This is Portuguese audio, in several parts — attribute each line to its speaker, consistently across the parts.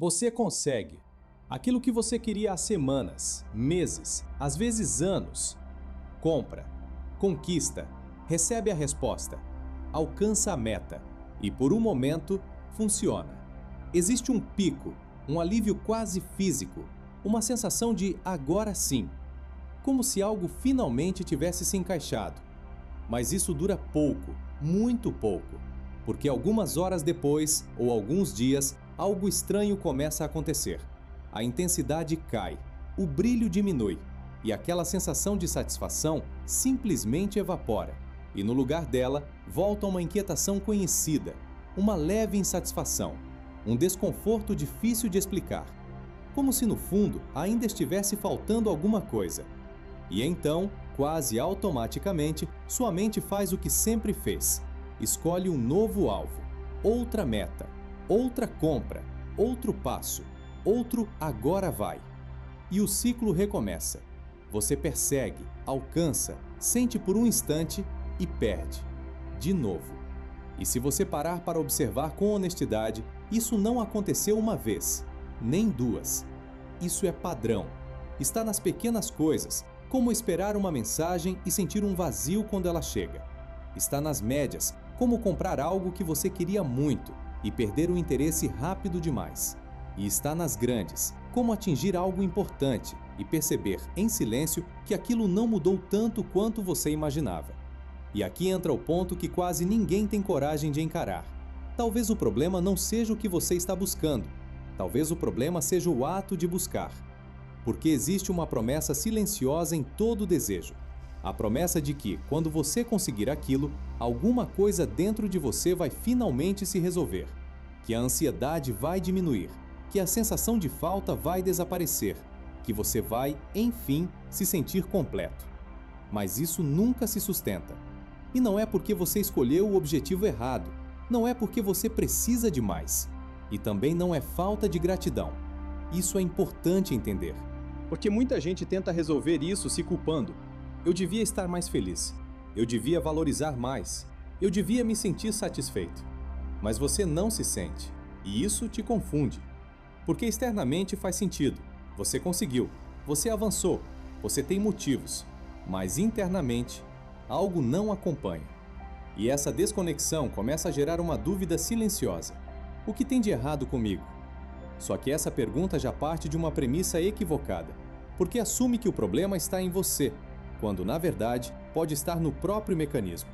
Speaker 1: Você consegue aquilo que você queria há semanas, meses, às vezes anos. Compra, conquista, recebe a resposta, alcança a meta e por um momento funciona. Existe um pico, um alívio quase físico, uma sensação de agora sim, como se algo finalmente tivesse se encaixado. Mas isso dura pouco, muito pouco, porque algumas horas depois, ou alguns dias, algo estranho começa a acontecer. A intensidade cai, o brilho diminui, e aquela sensação de satisfação simplesmente evapora. E no lugar dela, volta uma inquietação conhecida, uma leve insatisfação, um desconforto difícil de explicar. Como se no fundo ainda estivesse faltando alguma coisa. E então, quase automaticamente, sua mente faz o que sempre fez. Escolhe um novo alvo, outra meta, outra compra, outro passo, outro agora vai. E o ciclo recomeça. Você persegue, alcança, sente por um instante e perde. De novo. E se você parar para observar com honestidade, isso não aconteceu uma vez, nem duas. Isso é padrão. Está nas pequenas coisas, como esperar uma mensagem e sentir um vazio quando ela chega. Está nas médias, como comprar algo que você queria muito e perder o interesse rápido demais. E está nas grandes, como atingir algo importante e perceber, em silêncio, que aquilo não mudou tanto quanto você imaginava. E aqui entra o ponto que quase ninguém tem coragem de encarar. Talvez o problema não seja o que você está buscando. Talvez o problema seja o ato de buscar. Porque existe uma promessa silenciosa em todo desejo. A promessa de que, quando você conseguir aquilo, alguma coisa dentro de você vai finalmente se resolver. Que a ansiedade vai diminuir. Que a sensação de falta vai desaparecer. Que você vai, enfim, se sentir completo. Mas isso nunca se sustenta. E não é porque você escolheu o objetivo errado. Não é porque você precisa de mais. E também não é falta de gratidão. Isso é importante entender. Porque muita gente tenta resolver isso se culpando. Eu devia estar mais feliz. Eu devia valorizar mais. Eu devia me sentir satisfeito. Mas você não se sente. E isso te confunde. Porque externamente faz sentido. Você conseguiu. Você avançou. Você tem motivos. Mas internamente, algo não acompanha. E essa desconexão começa a gerar uma dúvida silenciosa. O que tem de errado comigo? Só que essa pergunta já parte de uma premissa equivocada, porque assume que o problema está em você, quando na verdade pode estar no próprio mecanismo,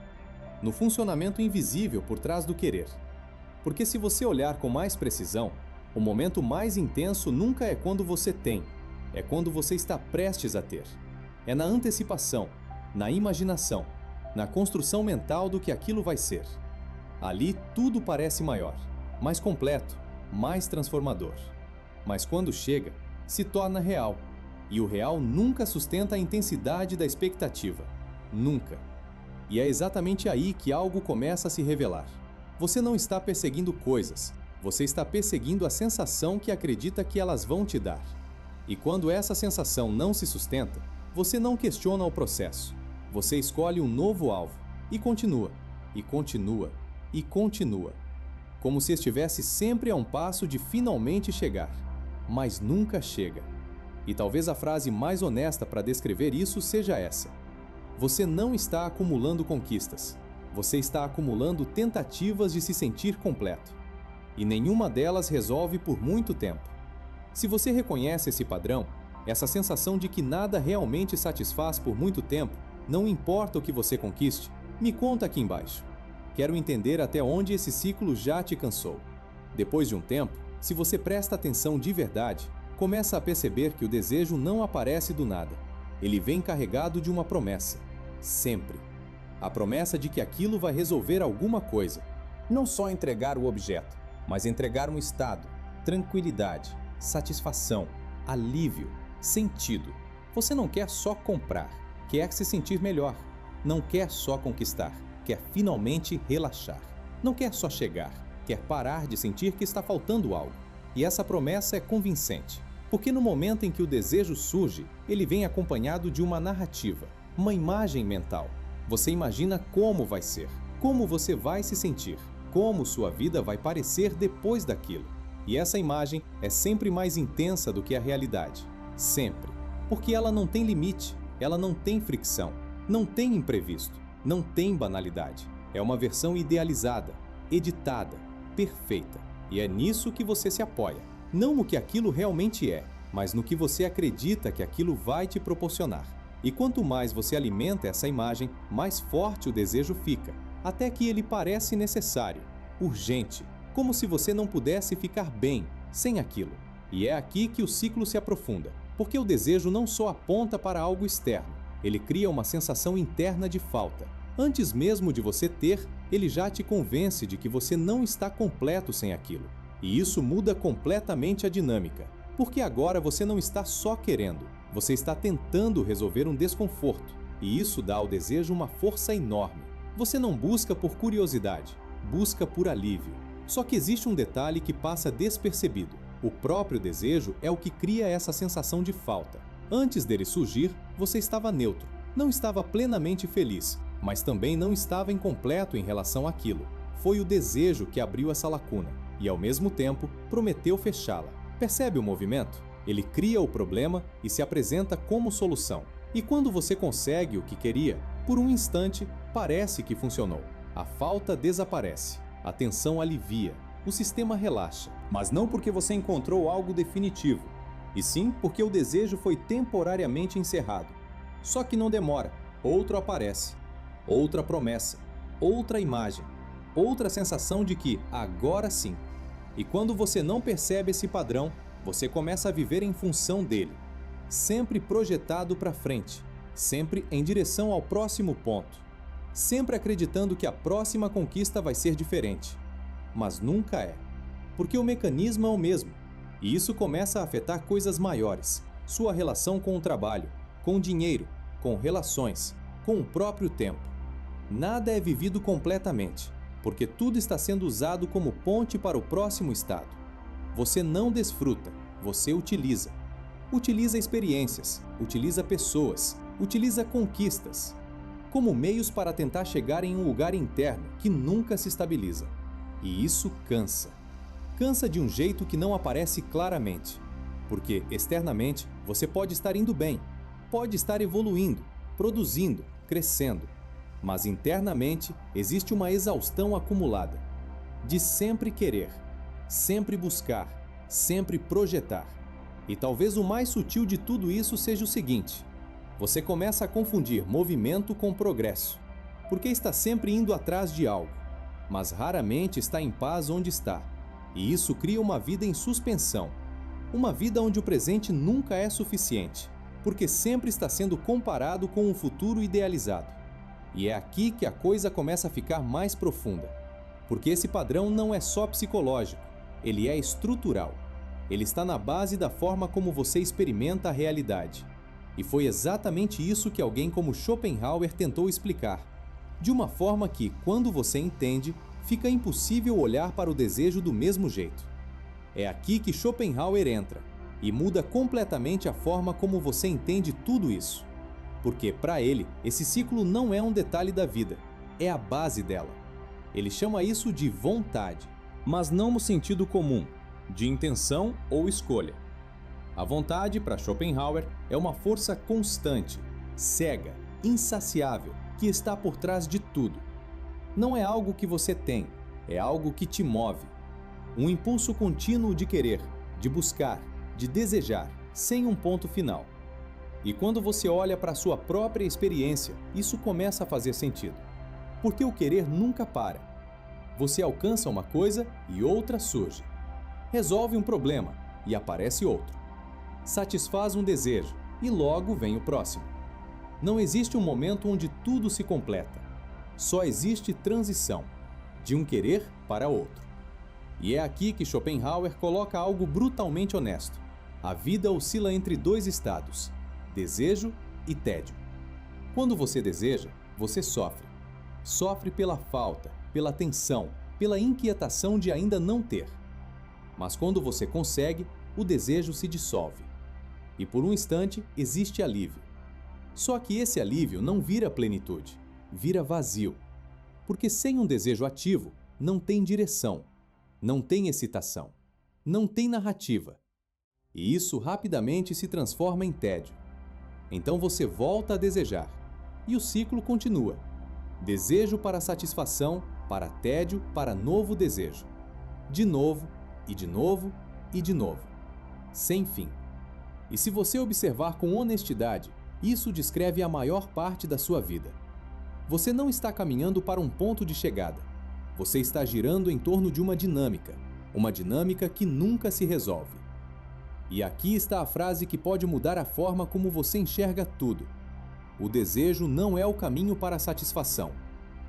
Speaker 1: no funcionamento invisível por trás do querer. Porque se você olhar com mais precisão, o momento mais intenso nunca é quando você tem, é quando você está prestes a ter. É na antecipação, na imaginação, na construção mental do que aquilo vai ser. Ali tudo parece maior, mais completo, mais transformador. Mas quando chega, se torna real. E o real nunca sustenta a intensidade da expectativa. Nunca. E é exatamente aí que algo começa a se revelar. Você não está perseguindo coisas. Você está perseguindo a sensação que acredita que elas vão te dar. E quando essa sensação não se sustenta, você não questiona o processo. Você escolhe um novo alvo. E continua. E continua. E continua. Como se estivesse sempre a um passo de finalmente chegar, mas nunca chega. E talvez a frase mais honesta para descrever isso seja essa: você não está acumulando conquistas, você está acumulando tentativas de se sentir completo. E nenhuma delas resolve por muito tempo. Se você reconhece esse padrão, essa sensação de que nada realmente satisfaz por muito tempo, não importa o que você conquiste, me conta aqui embaixo. Quero entender até onde esse ciclo já te cansou. Depois de um tempo, se você presta atenção de verdade, começa a perceber que o desejo não aparece do nada. Ele vem carregado de uma promessa. Sempre. A promessa de que aquilo vai resolver alguma coisa. Não só entregar o objeto, mas entregar um estado, tranquilidade, satisfação, alívio, sentido. Você não quer só comprar, quer se sentir melhor. Não quer só conquistar. Quer finalmente relaxar. Não quer só chegar, quer parar de sentir que está faltando algo. E essa promessa é convincente, porque no momento em que o desejo surge, ele vem acompanhado de uma narrativa, uma imagem mental. Você imagina como vai ser, como você vai se sentir, como sua vida vai parecer depois daquilo. E essa imagem é sempre mais intensa do que a realidade. Sempre. Porque ela não tem limite, ela não tem fricção, não tem imprevisto, não tem banalidade. É uma versão idealizada, editada, perfeita. E é nisso que você se apoia. Não no que aquilo realmente é, mas no que você acredita que aquilo vai te proporcionar. E quanto mais você alimenta essa imagem, mais forte o desejo fica, até que ele parece necessário, urgente, como se você não pudesse ficar bem sem aquilo. E é aqui que o ciclo se aprofunda, porque o desejo não só aponta para algo externo, ele cria uma sensação interna de falta. Antes mesmo de você ter, ele já te convence de que você não está completo sem aquilo. E isso muda completamente a dinâmica, porque agora você não está só querendo, você está tentando resolver um desconforto, e isso dá ao desejo uma força enorme. Você não busca por curiosidade, busca por alívio. Só que existe um detalhe que passa despercebido. O próprio desejo é o que cria essa sensação de falta. Antes dele surgir, você estava neutro, não estava plenamente feliz, mas também não estava incompleto em relação àquilo. Foi o desejo que abriu essa lacuna e, ao mesmo tempo, prometeu fechá-la. Percebe o movimento? Ele cria o problema e se apresenta como solução. E quando você consegue o que queria, por um instante, parece que funcionou. A falta desaparece, a tensão alivia, o sistema relaxa. Mas não porque você encontrou algo definitivo, e sim porque o desejo foi temporariamente encerrado. Só que não demora, outro aparece. Outra promessa, outra imagem, outra sensação de que agora sim. E quando você não percebe esse padrão, você começa a viver em função dele, sempre projetado para frente, sempre em direção ao próximo ponto, sempre acreditando que a próxima conquista vai ser diferente. Mas nunca é, porque o mecanismo é o mesmo, e isso começa a afetar coisas maiores, sua relação com o trabalho, com o dinheiro, com relações, com o próprio tempo. Nada é vivido completamente, porque tudo está sendo usado como ponte para o próximo estado. Você não desfruta, você utiliza. Utiliza experiências, utiliza pessoas, utiliza conquistas, como meios para tentar chegar em um lugar interno que nunca se estabiliza. E isso cansa. Cansa de um jeito que não aparece claramente, porque externamente você pode estar indo bem, pode estar evoluindo, produzindo, crescendo. Mas internamente existe uma exaustão acumulada, de sempre querer, sempre buscar, sempre projetar. E talvez o mais sutil de tudo isso seja o seguinte: você começa a confundir movimento com progresso, porque está sempre indo atrás de algo, mas raramente está em paz onde está. E isso cria uma vida em suspensão, uma vida onde o presente nunca é suficiente, porque sempre está sendo comparado com um futuro idealizado. E é aqui que a coisa começa a ficar mais profunda, porque esse padrão não é só psicológico, ele é estrutural. Ele está na base da forma como você experimenta a realidade. E foi exatamente isso que alguém como Schopenhauer tentou explicar, de uma forma que, quando você entende, fica impossível olhar para o desejo do mesmo jeito. É aqui que Schopenhauer entra e muda completamente a forma como você entende tudo isso. Porque, para ele, esse ciclo não é um detalhe da vida, é a base dela. Ele chama isso de vontade, mas não no sentido comum, de intenção ou escolha. A vontade, para Schopenhauer, é uma força constante, cega, insaciável, que está por trás de tudo. Não é algo que você tem, é algo que te move. Um impulso contínuo de querer, de buscar, de desejar, sem um ponto final. E quando você olha para a sua própria experiência, isso começa a fazer sentido. Porque o querer nunca para. Você alcança uma coisa e outra surge. Resolve um problema e aparece outro. Satisfaz um desejo e logo vem o próximo. Não existe um momento onde tudo se completa. Só existe transição, de um querer para outro. E é aqui que Schopenhauer coloca algo brutalmente honesto. A vida oscila entre dois estados: desejo e tédio. Quando você deseja, você sofre. Sofre pela falta, pela tensão, pela inquietação de ainda não ter. Mas quando você consegue, o desejo se dissolve. E por um instante existe alívio. Só que esse alívio não vira plenitude, vira vazio. Porque sem um desejo ativo, não tem direção, não tem excitação, não tem narrativa. E isso rapidamente se transforma em tédio. Então você volta a desejar, e o ciclo continua. Desejo para satisfação, para tédio, para novo desejo. De novo, e de novo, e de novo. Sem fim. E se você observar com honestidade, isso descreve a maior parte da sua vida. Você não está caminhando para um ponto de chegada. Você está girando em torno de uma dinâmica que nunca se resolve. E aqui está a frase que pode mudar a forma como você enxerga tudo. O desejo não é o caminho para a satisfação.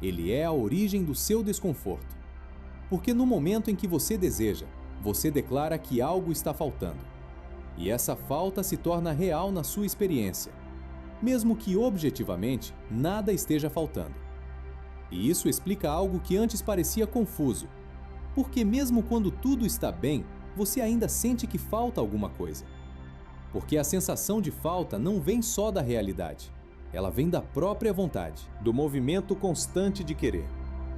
Speaker 1: Ele é a origem do seu desconforto. Porque no momento em que você deseja, você declara que algo está faltando. E essa falta se torna real na sua experiência, mesmo que objetivamente nada esteja faltando. E isso explica algo que antes parecia confuso. Porque mesmo quando tudo está bem, você ainda sente que falta alguma coisa. Porque a sensação de falta não vem só da realidade. Ela vem da própria vontade, do movimento constante de querer.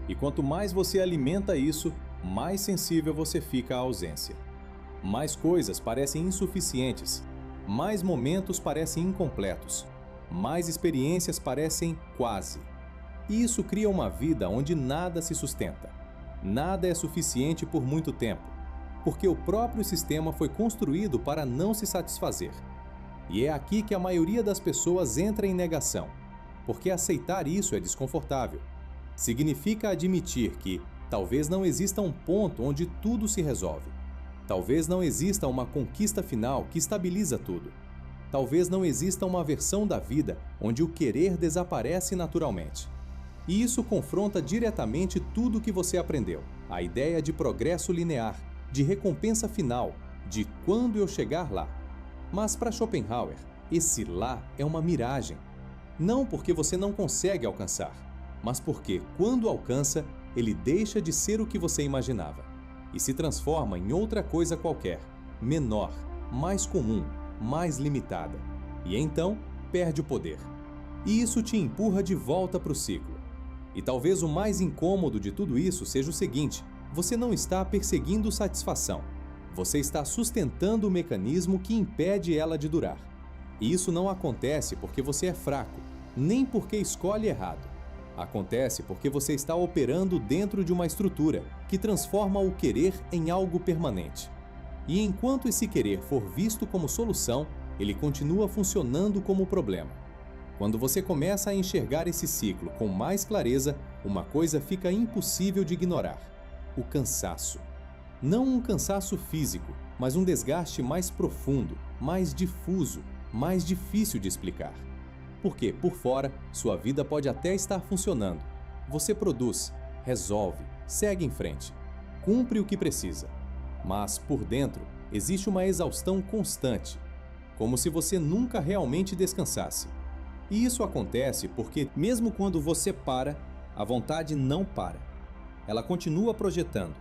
Speaker 1: E quanto mais você alimenta isso, mais sensível você fica à ausência. Mais coisas parecem insuficientes, mais momentos parecem incompletos, mais experiências parecem quase. E isso cria uma vida onde nada se sustenta. Nada é suficiente por muito tempo, porque o próprio sistema foi construído para não se satisfazer. E é aqui que a maioria das pessoas entra em negação, porque aceitar isso é desconfortável. Significa admitir que talvez não exista um ponto onde tudo se resolve. Talvez não exista uma conquista final que estabiliza tudo. Talvez não exista uma versão da vida onde o querer desaparece naturalmente. E isso confronta diretamente tudo o que você aprendeu. A ideia de progresso linear, de recompensa final, de quando eu chegar lá. Mas para Schopenhauer, esse lá é uma miragem. Não porque você não consegue alcançar, mas porque, quando alcança, ele deixa de ser o que você imaginava e se transforma em outra coisa qualquer, menor, mais comum, mais limitada. E então, perde o poder. E isso te empurra de volta para o ciclo. E talvez o mais incômodo de tudo isso seja o seguinte: você não está perseguindo satisfação. Você está sustentando o mecanismo que impede ela de durar. E isso não acontece porque você é fraco, nem porque escolhe errado. Acontece porque você está operando dentro de uma estrutura que transforma o querer em algo permanente. E enquanto esse querer for visto como solução, ele continua funcionando como problema. Quando você começa a enxergar esse ciclo com mais clareza, uma coisa fica impossível de ignorar: o cansaço. Não um cansaço físico, mas um desgaste mais profundo, mais difuso, mais difícil de explicar. Porque, por fora, sua vida pode até estar funcionando. Você produz, resolve, segue em frente, cumpre o que precisa. Mas, por dentro, existe uma exaustão constante, como se você nunca realmente descansasse. E isso acontece porque, mesmo quando você para, a vontade não para. Ela continua projetando,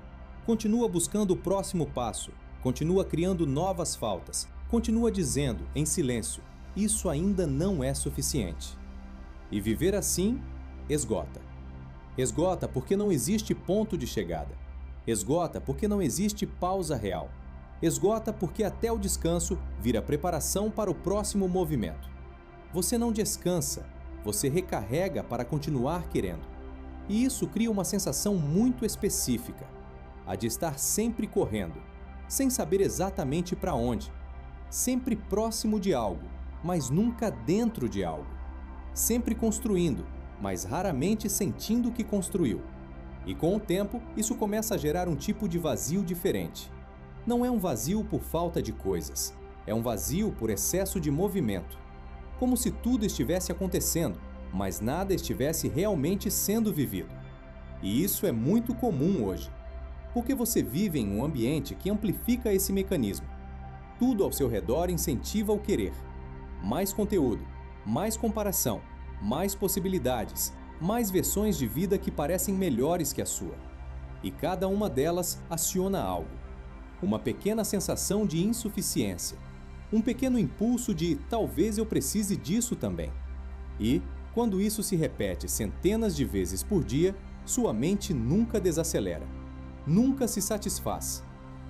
Speaker 1: continua buscando o próximo passo, continua criando novas faltas, continua dizendo, em silêncio: isso ainda não é suficiente. E viver assim esgota. Esgota porque não existe ponto de chegada. Esgota porque não existe pausa real. Esgota porque até o descanso vira preparação para o próximo movimento. Você não descansa, você recarrega para continuar querendo. E isso cria uma sensação muito específica, a de estar sempre correndo, sem saber exatamente para onde, sempre próximo de algo, mas nunca dentro de algo. Sempre construindo, mas raramente sentindo que construiu. E com o tempo, isso começa a gerar um tipo de vazio diferente. Não é um vazio por falta de coisas, é um vazio por excesso de movimento. Como se tudo estivesse acontecendo, mas nada estivesse realmente sendo vivido. E isso é muito comum hoje, porque você vive em um ambiente que amplifica esse mecanismo. Tudo ao seu redor incentiva o querer. Mais conteúdo, mais comparação, mais possibilidades, mais versões de vida que parecem melhores que a sua. E cada uma delas aciona algo. Uma pequena sensação de insuficiência. Um pequeno impulso de talvez eu precise disso também. E, quando isso se repete centenas de vezes por dia, sua mente nunca desacelera. Nunca se satisfaz.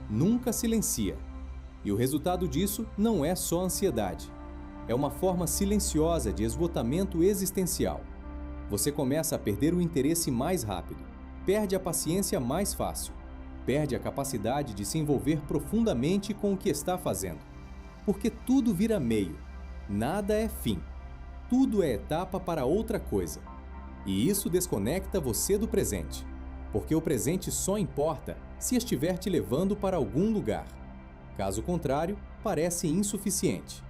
Speaker 1: nunca silencia. E o resultado disso não é só ansiedade. É uma forma silenciosa de esgotamento existencial. Você começa a perder o interesse mais rápido, perde a paciência mais fácil, perde a capacidade de se envolver profundamente com o que está fazendo. Porque tudo vira meio, nada é fim. Tudo é etapa para outra coisa. E isso desconecta você do presente, porque o presente só importa se estiver te levando para algum lugar. Caso contrário, parece insuficiente.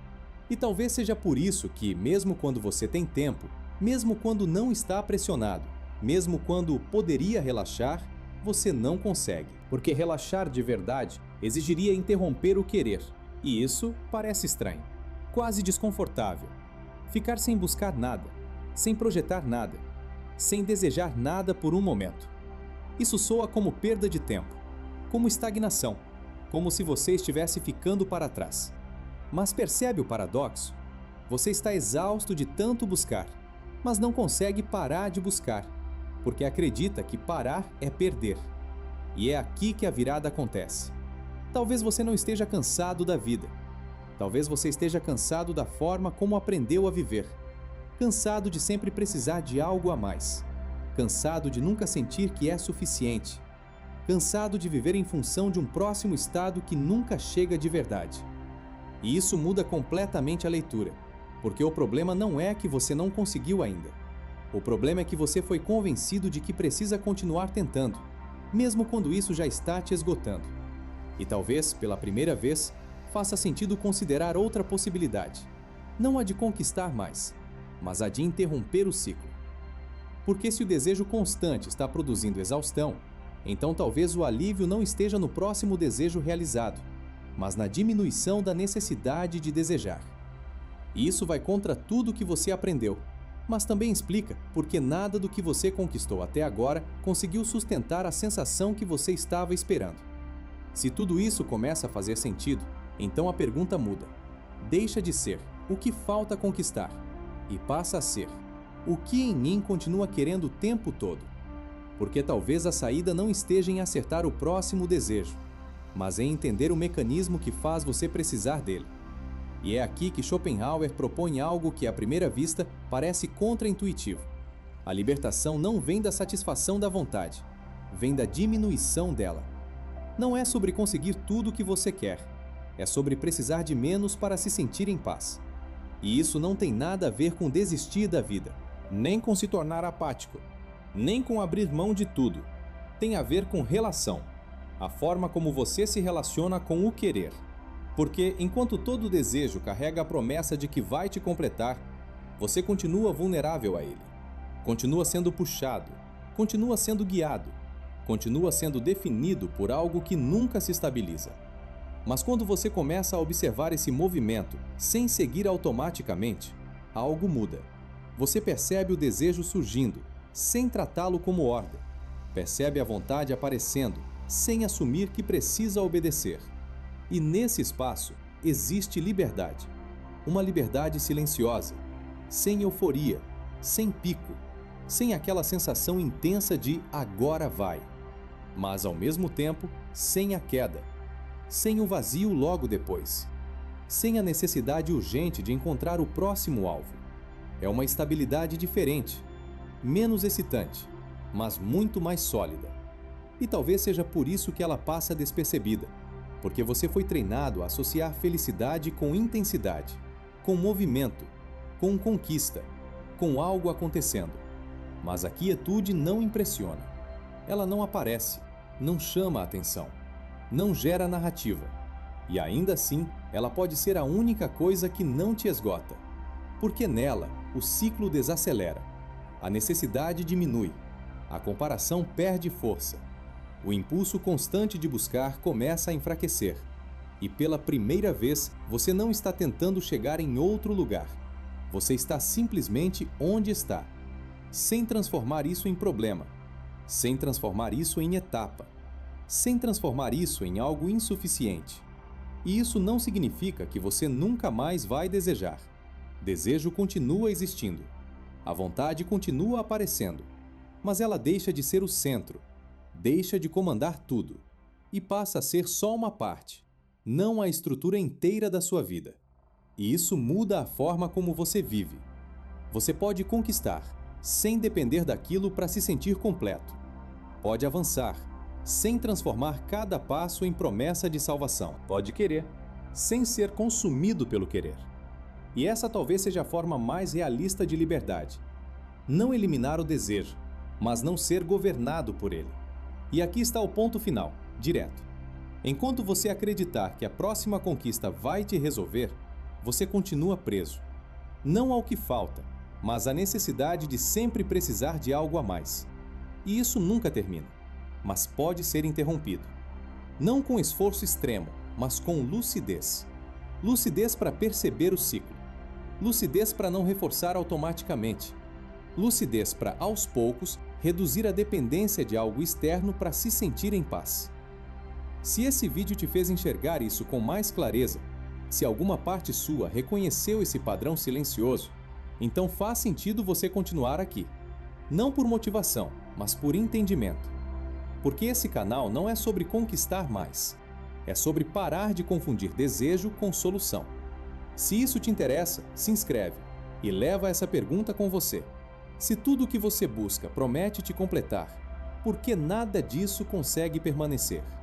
Speaker 1: E talvez seja por isso que, mesmo quando você tem tempo, mesmo quando não está pressionado, mesmo quando poderia relaxar, você não consegue. Porque relaxar de verdade exigiria interromper o querer. E isso parece estranho, quase desconfortável. Ficar sem buscar nada, sem projetar nada, sem desejar nada por um momento. Isso soa como perda de tempo, como estagnação, como se você estivesse ficando para trás. Mas percebe o paradoxo? Você está exausto de tanto buscar, mas não consegue parar de buscar, porque acredita que parar é perder. E é aqui que a virada acontece. Talvez você não esteja cansado da vida. Talvez você esteja cansado da forma como aprendeu a viver. Cansado de sempre precisar de algo a mais. Cansado de nunca sentir que é suficiente. Cansado de viver em função de um próximo estado que nunca chega de verdade. E isso muda completamente a leitura, porque o problema não é que você não conseguiu ainda. O problema é que você foi convencido de que precisa continuar tentando, mesmo quando isso já está te esgotando. E talvez, pela primeira vez, faça sentido considerar outra possibilidade. Não a de conquistar mais, mas a de interromper o ciclo. Porque se o desejo constante está produzindo exaustão, então talvez o alívio não esteja no próximo desejo realizado, mas na diminuição da necessidade de desejar. E isso vai contra tudo que você aprendeu, mas também explica por que nada do que você conquistou até agora conseguiu sustentar a sensação que você estava esperando. Se tudo isso começa a fazer sentido, então a pergunta muda. Deixa de ser o que falta conquistar e passa a ser o que em mim continua querendo o tempo todo. Porque talvez a saída não esteja em acertar o próximo desejo, mas em entender o mecanismo que faz você precisar dele. E é aqui que Schopenhauer propõe algo que à primeira vista parece contraintuitivo. A libertação não vem da satisfação da vontade, vem da diminuição dela. Não é sobre conseguir tudo o que você quer, é sobre precisar de menos para se sentir em paz. E isso não tem nada a ver com desistir da vida, nem com se tornar apático, nem com abrir mão de tudo. Tem a ver com relação, a forma como você se relaciona com o querer. Porque enquanto todo desejo carrega a promessa de que vai te completar, você continua vulnerável a ele. Continua sendo puxado, continua sendo guiado, continua sendo definido por algo que nunca se estabiliza. Mas quando você começa a observar esse movimento sem seguir automaticamente, algo muda. Você percebe o desejo surgindo, sem tratá-lo como ordem. Percebe a vontade aparecendo, sem assumir que precisa obedecer. E nesse espaço existe liberdade. Uma liberdade silenciosa, sem euforia, sem pico, sem aquela sensação intensa de agora vai. Mas ao mesmo tempo, sem a queda, sem o vazio logo depois, sem a necessidade urgente de encontrar o próximo alvo. É uma estabilidade diferente, menos excitante, mas muito mais sólida. E talvez seja por isso que ela passa despercebida, porque você foi treinado a associar felicidade com intensidade, com movimento, com conquista, com algo acontecendo. Mas a quietude não impressiona. Ela não aparece, não chama a atenção, não gera narrativa. E ainda assim, ela pode ser a única coisa que não te esgota. Porque nela, o ciclo desacelera, a necessidade diminui, a comparação perde força. O impulso constante de buscar começa a enfraquecer. E pela primeira vez, você não está tentando chegar em outro lugar. Você está simplesmente onde está, sem transformar isso em problema, sem transformar isso em etapa, sem transformar isso em algo insuficiente. E isso não significa que você nunca mais vai desejar. Desejo continua existindo. A vontade continua aparecendo. Mas ela deixa de ser o centro. Deixa de comandar tudo. e passa a ser só uma parte, não a estrutura inteira da sua vida. E isso muda a forma como você vive. Você pode conquistar, sem depender daquilo para se sentir completo. Pode avançar, sem transformar cada passo em promessa de salvação. Pode querer, sem ser consumido pelo querer. E essa talvez seja a forma mais realista de liberdade. Não eliminar o desejo, mas não ser governado por ele. E aqui está o ponto final, direto. Enquanto você acreditar que a próxima conquista vai te resolver, você continua preso. Não ao que falta, mas à necessidade de sempre precisar de algo a mais. E isso nunca termina, mas pode ser interrompido. Não com esforço extremo, mas com lucidez. Lucidez para perceber o ciclo. Lucidez para não reforçar automaticamente. Lucidez para, aos poucos, reduzir a dependência de algo externo para se sentir em paz. Se esse vídeo te fez enxergar isso com mais clareza, se alguma parte sua reconheceu esse padrão silencioso, então faz sentido você continuar aqui. Não por motivação, mas por entendimento. Porque esse canal não é sobre conquistar mais. É sobre parar de confundir desejo com solução. Se isso te interessa, se inscreve e leva essa pergunta com você. Se tudo o que você busca promete te completar, por que nada disso consegue permanecer?